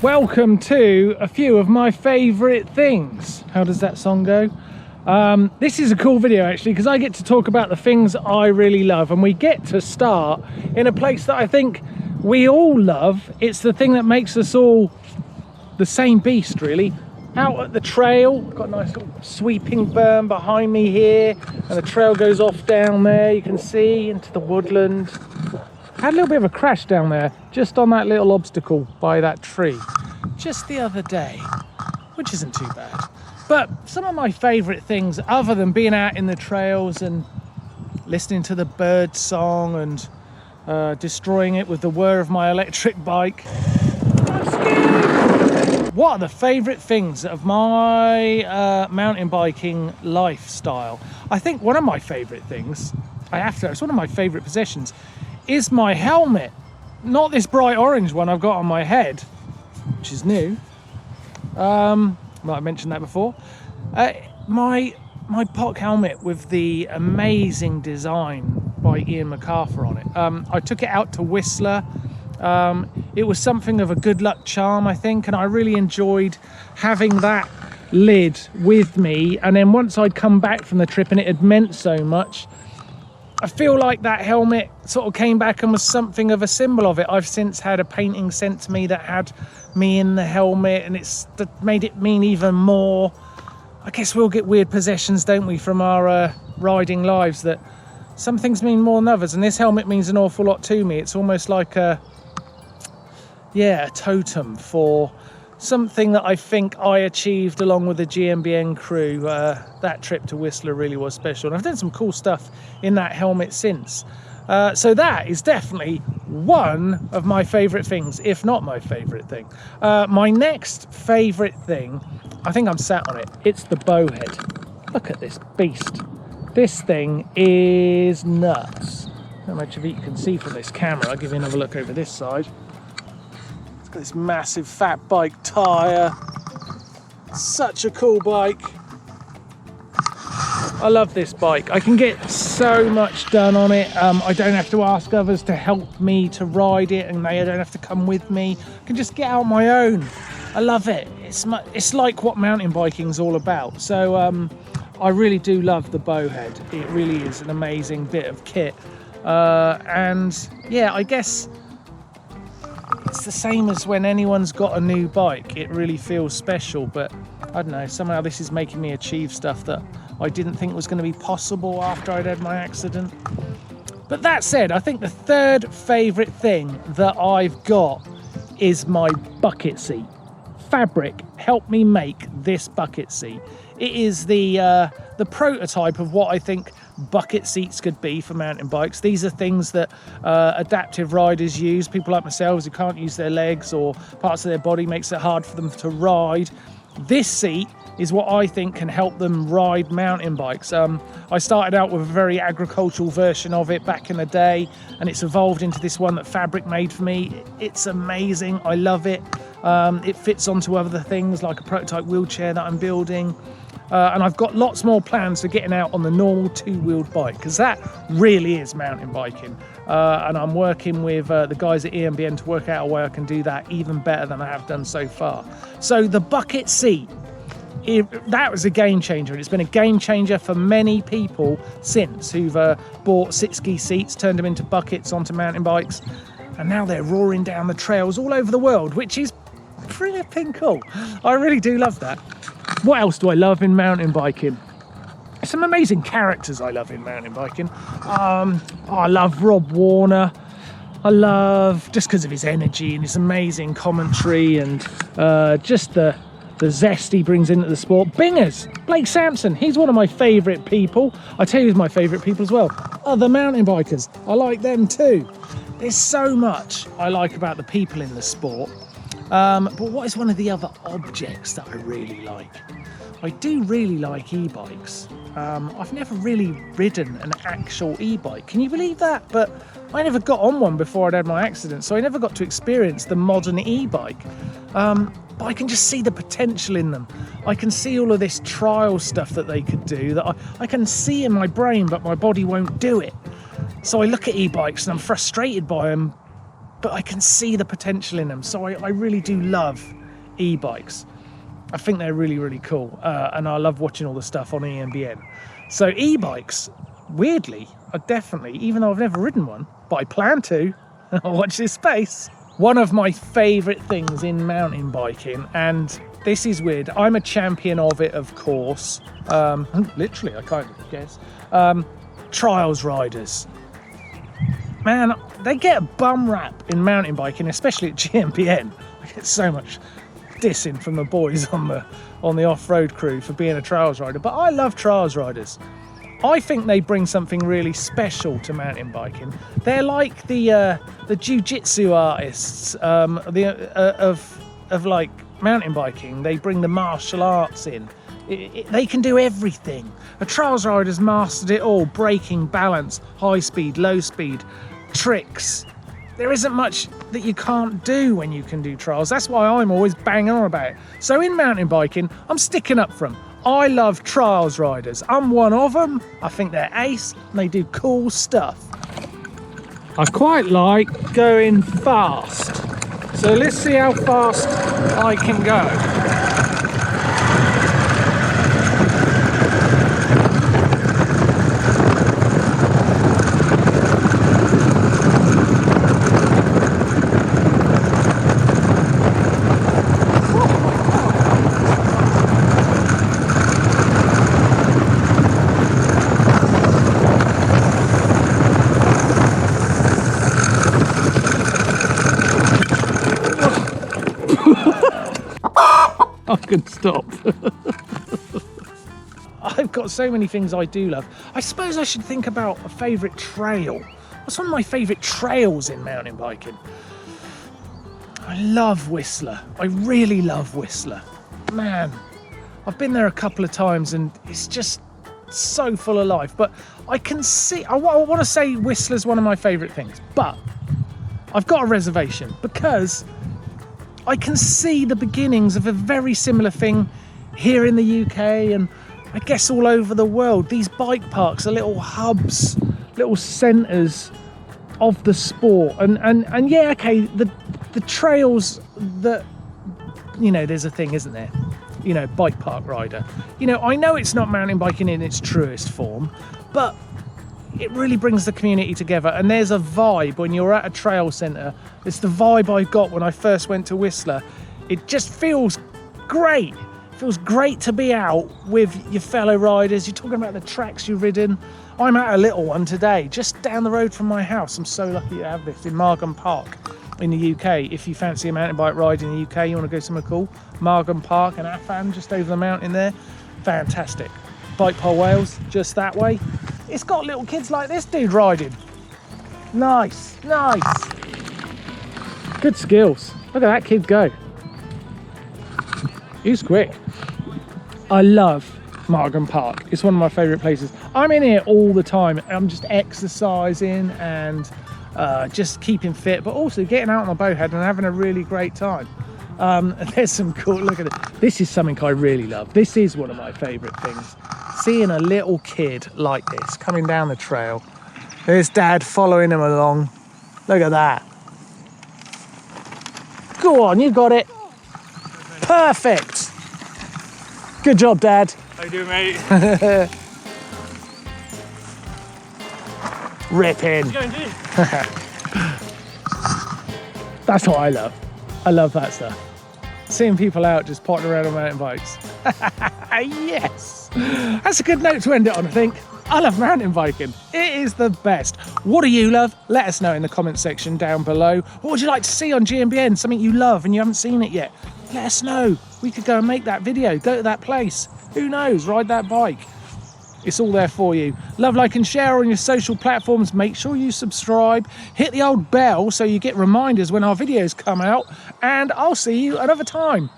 Welcome to a few of my favourite things. How does that song go? This is a cool video actually because I get to talk about the things I really love, and we get to start in a place that I think we all love. It's the thing that makes us all the same beast really. Out at the trail, got a nice little sweeping berm behind me here, and the trail goes off down there, you can see, into the woodland. Had a little bit of a crash down there, just on that little obstacle by that tree, just the other day, which isn't too bad. But some of my favourite things, other than being out in the trails and listening to the bird song and destroying it with the whir of my electric bike. I'm scared. What are the favourite things of my mountain biking lifestyle? I think one of my favourite things, it's one of my favourite possessions, is my helmet. Not this bright orange one I've got on my head, which is new. Well, I mentioned that before. My POC helmet with the amazing design by Ian MacArthur on it. I took it out to Whistler. It was something of a good luck charm, I think, and I really enjoyed having that lid with me. And then once I'd come back from the trip and it had meant so much, I feel like that helmet sort of came back and was something of a symbol of it. I've since had a painting sent to me that had me in the helmet, and it's made it mean even more. I guess we'll get weird possessions, don't we, from our riding lives, that some things mean more than others, and this helmet means an awful lot to me. It's almost like a totem for something that I think I achieved along with the GMBN crew. That trip to Whistler really was special, and I've done some cool stuff in that helmet since. So that is definitely one of my favourite things, if not my favourite thing. My next favourite thing, I think I'm sat on it, it's the bowhead. Look at this beast. This thing is nuts. How much of it you can see from this camera. I'll give you another look over this side. It's got this massive fat bike tyre. Such a cool bike. I love this bike. I can get so much done on it. I don't have to ask others to help me to ride it, and they don't have to come with me. I can just get out on my own. I love it. It's like what mountain biking is all about. So I really do love the bowhead. It really is an amazing bit of kit. And yeah, I guess it's the same as when anyone's got a new bike. It really feels special, but I don't know, somehow this is making me achieve stuff that I didn't think was going to be possible after I'd had my accident. But that said, I think the third favourite thing that I've got is my bucket seat. Fabric helped me make this bucket seat. It is the prototype of what I think bucket seats could be for mountain bikes. These are things that adaptive riders use, people like myself who can't use their legs or parts of their body, makes it hard for them to ride. This seat is what I think can help them ride mountain bikes. I started out with a very agricultural version of it back in the day, and it's evolved into this one that Fabric made for me. It's amazing, I love it. It fits onto other things like a prototype wheelchair that I'm building. And I've got lots more plans for getting out on the normal two-wheeled bike, because that really is mountain biking. And I'm working with the guys at GMBN to work out a way I can do that even better than I have done so far. So the bucket seat, that was a game changer, and it's been a game changer for many people since, who've bought sit-ski seats, turned them into buckets onto mountain bikes, and now they're roaring down the trails all over the world, which is pretty cool. I really do love that. What else do I love in mountain biking? Some amazing characters I love in mountain biking. I love Rob Warner. I love, just because of his energy and his amazing commentary and just the zest he brings into the sport. Bingers, Blake Sampson, he's one of my favourite people. I tell you who's my favourite people as well. Other mountain bikers, I like them too. There's so much I like about the people in the sport. But what is one of the other objects that I really like? I do really like e-bikes. I've never really ridden an actual e-bike. Can you believe that? But I never got on one before I'd had my accident, so I never got to experience the modern e-bike. But I can just see the potential in them. I can see all of this trial stuff that they could do that I can see in my brain, but my body won't do it. So I look at e-bikes and I'm frustrated by them, but I can see the potential in them. So I really do love e-bikes. I think they're really, really cool. And I love watching all the stuff on GMBN. So e-bikes, weirdly, are definitely, even though I've never ridden one, but I plan to, I'll watch this space. One of my favourite things in mountain biking, and this is weird, I'm a champion of it, of course. Literally, I kind of guess. Trials riders. Man, they get a bum rap in mountain biking, especially at GMBN. I get so much dissing from the boys on the off-road crew for being a trials rider, but I love trials riders. I think they bring something really special to mountain biking. They're like the jiu-jitsu artists of like mountain biking. They bring the martial arts in. They can do everything. A trials rider's mastered it all: braking, balance, high speed, low speed, tricks. There isn't much that you can't do when you can do trials. That's why I'm always banging on about it. So in mountain biking, I'm sticking up for them. I love trials riders. I'm one of them. I think they're ace and they do cool stuff. I quite like going fast. So let's see how fast I can go. I can stop. I've got so many things I do love. I suppose I should think about a favourite trail. What's one of my favourite trails in mountain biking? I love Whistler. I really love Whistler. Man, I've been there a couple of times and it's just so full of life. But I can see, I want to say Whistler's one of my favourite things, but I've got a reservation because I can see the beginnings of a very similar thing here in the UK and I guess all over the world. These bike parks are little hubs, little centres of the sport. And yeah, okay, the trails that, you know, there's a thing, isn't there? You know, bike park rider. You know, I know it's not mountain biking in its truest form, but it really brings the community together, and there's a vibe when you're at a trail centre. It's the vibe I got when I first went to Whistler. It just feels great. It feels great to be out with your fellow riders. You're talking about the tracks you've ridden. I'm at a little one today, just down the road from my house. I'm so lucky to have this in Margam Park in the UK. If you fancy a mountain bike ride in the UK, you want to go somewhere cool, Margam Park and Afan, just over the mountain there. Fantastic. Bike Pole Wales, just that way. It's got little kids like this dude riding. Nice, nice. Good skills. Look at that kid go. He's quick. I love Margam Park. It's one of my favourite places. I'm in here all the time. I'm just exercising and just keeping fit, but also getting out on the bowhead and having a really great time. There's some cool, look at it. This is something I really love. This is one of my favourite things. Seeing a little kid like this coming down the trail. There's Dad following him along. Look at that. Go on, you got it. Perfect. Good job, Dad. How you doing, mate? Ripping. That's what I love. I love that stuff. Seeing people out just potting around on mountain bikes. Yes. That's a good note to end it on, I think. I love mountain biking. It is the best. What do you love? Let us know in the comment section down below. What would you like to see on GMBN? Something you love and you haven't seen it yet. Let us know. We could go and make that video. Go to that place. Who knows? Ride that bike. It's all there for you. Love, like and share on your social platforms. Make sure you subscribe. Hit the old bell so you get reminders when our videos come out. And I'll see you another time.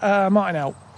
Martyn out.